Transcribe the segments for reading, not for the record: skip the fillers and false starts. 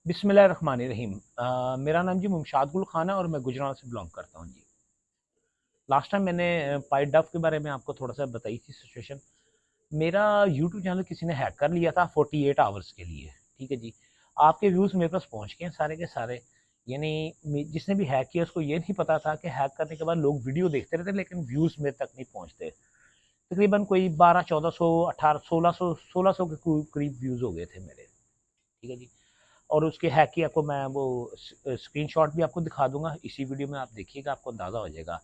बिस्मिल्लाहिर्रहमानिर्रहीम। मेरा नाम जी मुमशाद गुल खान है और मैं गुजरात से बिलोंग करता हूँ जी। लास्ट टाइम मैंने पाई डफ के बारे में आपको थोड़ा सा बताई थी सिचुएशन। मेरा यूट्यूब चैनल किसी ने हैक कर लिया था 48 आवर्स के लिए। ठीक है जी। आपके व्यूज़ मेरे पास पहुँच गए हैं सारे के सारे। यानी जिसने भी हैक किया उसको ये नहीं पता था कि हैक करने के बाद लोग वीडियो देखते रहते लेकिन व्यूज़ मेरे तक नहीं पहुँचते। तकरीबन कोई 1200, 1400, 1800, 1600 के करीब व्यूज़ हो गए थे मेरे। ठीक है जी। और उसके हैक की आपको मैं वो स्क्रीनशॉट भी आपको दिखा दूंगा इसी वीडियो में, आप देखिएगा आपको अंदाज़ा हो जाएगा।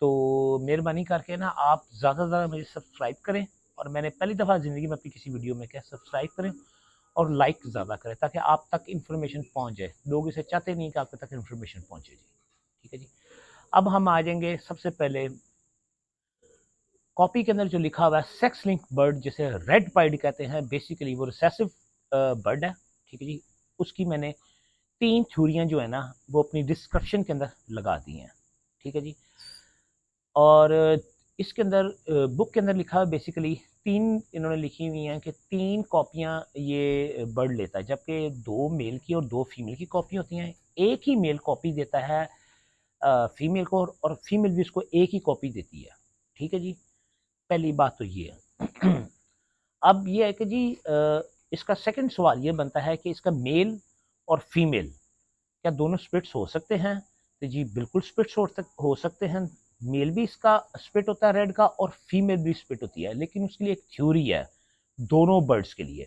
तो मेहरबानी करके ना आप ज़्यादा से ज़्यादा मुझे सब्सक्राइब करें, और मैंने पहली दफ़ा ज़िंदगी में अपनी किसी वीडियो में क्या सब्सक्राइब करें और लाइक ज़्यादा करें ताकि आप तक इन्फॉर्मेशन पहुंच जाए। लोग इसे चाहते नहीं कि आपके तक इन्फॉर्मेशन पहुंचे जी। ठीक है जी। अब हम आ जाएंगे सबसे पहले कॉपी के अंदर जो लिखा हुआ है सेक्स लिंक बर्ड, जिसे रेड पाइड कहते हैं, बेसिकली वो रिसेसिव बर्ड है। ठीक है जी। उसकी मैंने 3 थ्योरियाँ जो है ना वो अपनी डिस्क्रिप्शन के अंदर लगा दी हैं। ठीक है जी। और इसके अंदर बुक के अंदर लिखा है बेसिकली 3 इन्होंने लिखी हुई हैं कि 3 कॉपियाँ ये बर्ड लेता है, जबकि 2 मेल की और 2 फीमेल की कॉपी होती हैं। एक ही मेल कॉपी देता है फीमेल को, और फीमेल भी उसको एक ही कॉपी देती है। ठीक है जी। पहली बात तो ये है। अब ये है कि जी इसका सेकंड सवाल ये बनता है कि इसका मेल और फीमेल क्या दोनों स्प्लिट्स हो सकते हैं? तो जी बिल्कुल स्प्लिट्स हो सकते हैं। मेल भी इसका स्प्लिट होता है रेड का, और फीमेल भी स्प्लिट होती है, लेकिन उसके लिए एक थ्योरी है दोनों बर्ड्स के लिए।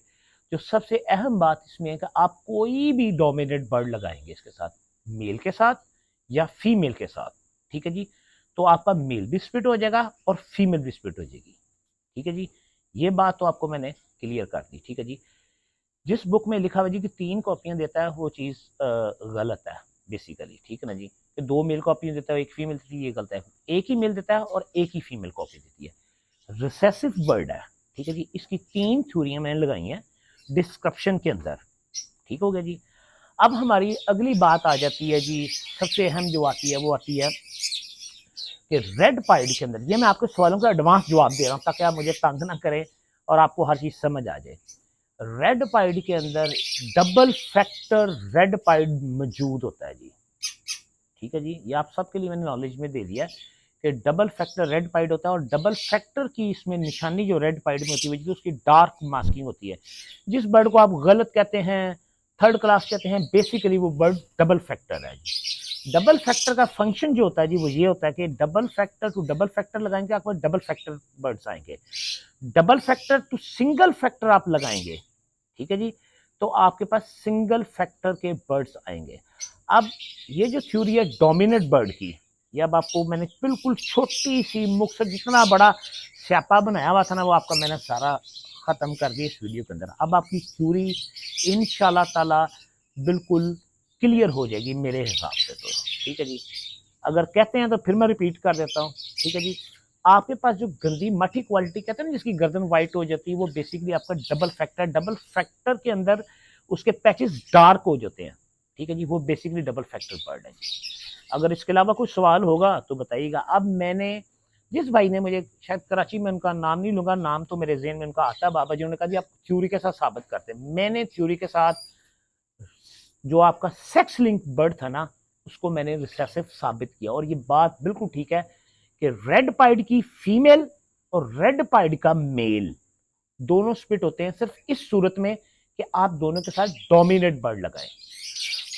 जो सबसे अहम बात इसमें है कि आप कोई भी डोमिनेट बर्ड लगाएंगे इसके साथ, मेल के साथ या फीमेल के साथ, ठीक है जी, तो आपका मेल भी स्प्लिट हो जाएगा और फीमेल भी स्प्लिट हो जाएगी। ठीक है जी। ये बात तो आपको मैंने क्लियर कर दी। ठीक है जी। जिस बुक में लिखा हुआ जी कि 3 कॉपियां देता है वो चीज़ गलत है बेसिकली। ठीक है ना जी। कि 2 मेल कॉपियां देता है एक फीमेल देती है, ये गलत है। एक ही मेल देता है और एक ही फीमेल कॉपी देती है। रिसेसिव बर्ड है। ठीक है जी। इसकी 3 थ्योरियां मैंने लगाई हैं डिस्क्रिप्शन के अंदर। ठीक हो गया जी। अब हमारी अगली बात आ जाती है जी, सबसे अहम जो आती है वो आती है कि रेड पाइड के अंदर, ये मैं आपके सवालों का एडवांस जवाब दे रहा हूँ ताकि आप मुझे तंग ना करें और आपको हर चीज़ समझ आ जाए। रेड पाइड के अंदर डबल फैक्टर रेड पाइड मौजूद होता है जी। ठीक है जी। ये आप सबके लिए मैंने नॉलेज में दे दिया कि डबल फैक्टर रेड पाइड होता है, और डबल फैक्टर की इसमें निशानी जो रेड पाइड में होती है उसकी डार्क मास्किंग होती है। जिस बर्ड को आप गलत कहते हैं, थर्ड क्लास कहते हैं, बेसिकली वो बर्ड डबल फैक्टर है जी। डबल फैक्टर का फंक्शन जो होता है जी वो ये होता है कि double factor to double factor लगाएंगे आपको डबल फैक्टर बर्ड्स आएंगे। Double factor to single factor आप लगाएंगे, ठीक है जी, तो आपके पास सिंगल फैक्टर के बर्ड्स आएंगे। अब ये जो थ्योरी है डोमिनेट बर्ड की, ये अब आपको मैंने बिल्कुल छोटी सी मुख्तर, जितना बड़ा स्यापा बनाया हुआ था ना वो आपका मैंने सारा खत्म कर दिया इस वीडियो के अंदर। अब आपकी थ्योरी इंशाल्लाह ताला बिल्कुल क्लियर हो जाएगी मेरे हिसाब से तो। ठीक है जी। अगर कहते हैं तो फिर मैं रिपीट कर देता हूँ। ठीक है जी। आपके पास जो गंदी मठी क्वालिटी कहते हैं ना जिसकी गर्दन वाइट हो जाती है, वो बेसिकली आपका डबल फैक्टर के अंदर उसके पैचेस डार्क हो जाते हैं। ठीक है जी। वो बेसिकली डबल फैक्टर बर्ड है जी। अगर इसके अलावा कुछ सवाल होगा तो बताइएगा। अब मैंने जिस भाई ने मुझे, शायद कराची में, उनका नाम नहीं लूंगा, नाम तो मेरे जेहन में उनका आता है, बाबा जी, उन्होंने कहा जी आप थ्योरी के साथ साबित करते हैं। मैंने थ्योरी के साथ जो आपका सेक्स लिंक बर्ड था ना उसको मैंने रिसेसिव साबित किया, और ये बात बिल्कुल ठीक है कि रेड पाइड की फीमेल और रेड पाइड का मेल दोनों स्प्लिट होते हैं सिर्फ इस सूरत में कि आप दोनों के साथ डोमिनेट बर्ड लगाएं।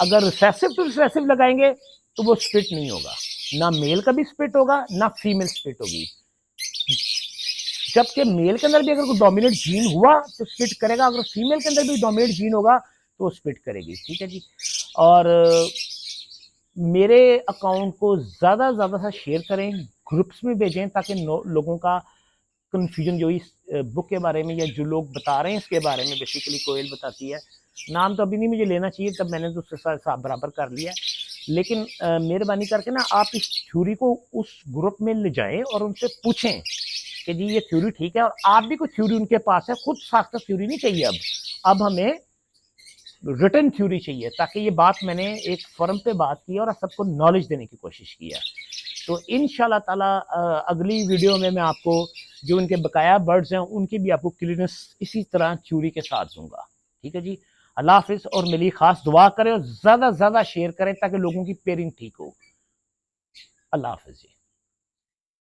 अगर रिसेसिव टू रिसेसिव लगाएंगे तो वो स्प्लिट नहीं होगा, ना मेल का भी स्प्लिट होगा ना फीमेल स्प्लिट होगी। जबकि मेल के अंदर भी अगर कोई डोमिनेट जीन हुआ तो स्प्लिट करेगा, अगर फीमेल के अंदर भी डोमिनेट जीन होगा तो वो स्प्लिट करेगी। ठीक है जी। और मेरे अकाउंट को ज़्यादा से ज़्यादा शेयर करें, ग्रुप्स में भेजें, ताकि लोगों का कन्फ्यूजन जो इस बुक के बारे में या जो लोग बता रहे हैं इसके बारे में, बेसिकली कोयल बताती है, नाम तो अभी नहीं मुझे लेना चाहिए, तब मैंने तो उसके साथ साथ बराबर कर लिया। लेकिन मेहरबानी करके ना आप इस थ्योरी को उस ग्रुप में ले जाएं और उनसे पूछें कि जी ये थ्योरी ठीक है, और आप भी कोई थ्योरी उनके पास है, खुद साख्ता थ्योरी नहीं चाहिए। अब हमें रिटर्न थ्योरी चाहिए, ताकि ये बात मैंने एक फर्म पे बात की और सबको नॉलेज देने की कोशिश की है। तो इंशाल्लाह ताला अगली वीडियो में मैं आपको जो इनके बकाया बर्ड्स हैं उनकी भी आपको क्लियरेंस इसी तरह थ्योरी के साथ दूंगा। ठीक है जी। अल्लाह हाफिज़। और मेरी खास दुआ करें और ज़्यादा से ज़्यादा शेयर करें ताकि लोगों की पेयरिंग ठीक हो। अल्लाह हाफिज़।